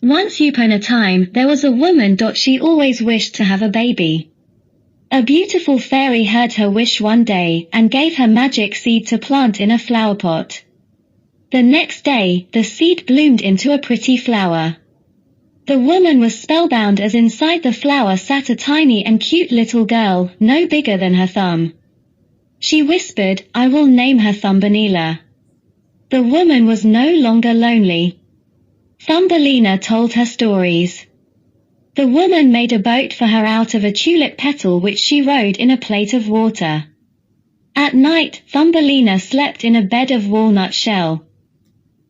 Once upon a time there was a woman. She always wished to have a baby. A beautiful fairy heard her wish one day and gave her magic seed to plant in a flower pot. The next day, the seed bloomed into a pretty flower. The woman was spellbound as inside the flower sat a tiny and cute little girl, no bigger than her thumb. She whispered, "I will name her Thumbenila." The woman was no longer lonely. Thumbelina told her stories. The woman made a boat for her out of a tulip petal which she rode in a plate of water. At night, Thumbelina slept in a bed of walnut shell.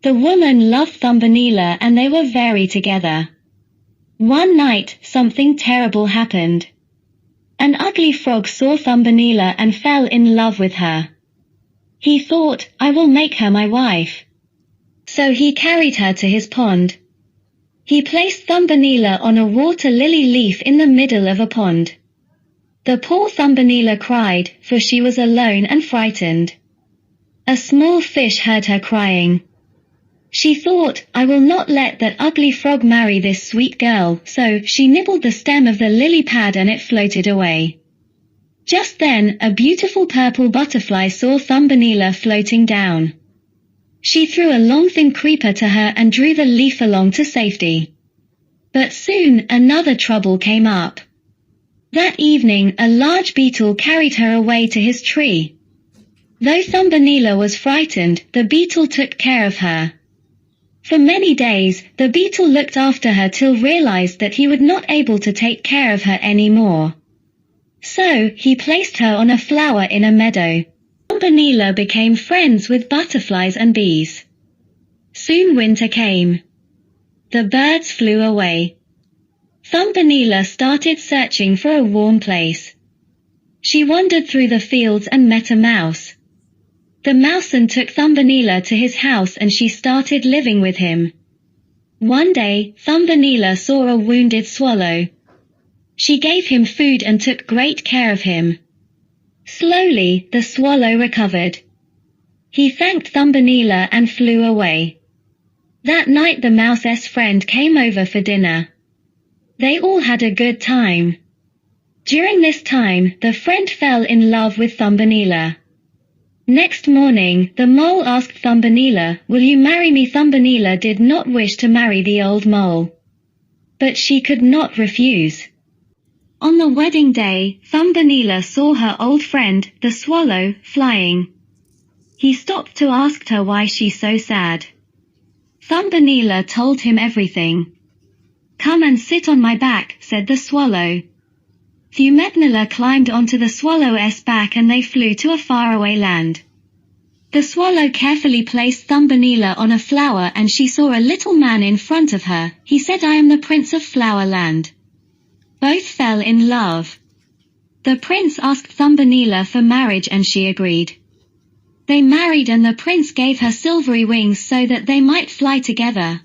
The woman loved Thumbenila and they were very together. One night, something terrible happened. An ugly frog saw Thumbenila and fell in love with her. He thought, "I will make her my wife." So he carried her to his pond. He placed Thumbelina on a water lily leaf in the middle of a pond. The poor Thumbelina cried, for she was alone and frightened. A small fish heard her crying. She thought, "I will not let that ugly frog marry this sweet girl," so she nibbled the stem of the lily pad and it floated away. Just then, a beautiful purple butterfly saw Thumbelina floating down. She threw a long thin creeper to her and drew the leaf along to safety. But soon, another trouble came up. That evening, a large beetle carried her away to his tree. Though Thumbelina was frightened, the beetle took care of her. For many days, the beetle looked after her till realized that he would not able to take care of her anymore. So, he placed her on a flower in a meadow. Thumbelina became friends with butterflies and bees. Soon winter came. The birds flew away. Thumbelina started searching for a warm place. She wandered through the fields and met a mouse. The mousen took Thumbelina to his house and she started living with him. One day, Thumbelina saw a wounded swallow. She gave him food and took great care of him. Slowly, the swallow recovered. He thanked Thumbelina and flew away. That night the mouse's friend came over for dinner. They all had a good time. During this time, the friend fell in love with Thumbelina. Next morning, the mole asked Thumbelina, "Will you marry me?" Thumbelina did not wish to marry the old mole. But she could not refuse. On the wedding day, Thumbelina saw her old friend, the swallow, flying. He stopped to ask her why she's so sad. Thumbelina told him everything. "Come and sit on my back," said the swallow. Thumbenila climbed onto the swallow's back and they flew to a faraway land. The swallow carefully placed Thumbelina on a flower and she saw a little man in front of her. He said, "I am the Prince of Flowerland." Both fell in love. The prince asked Thumbelina for marriage and she agreed. They married and the prince gave her silvery wings so that they might fly together.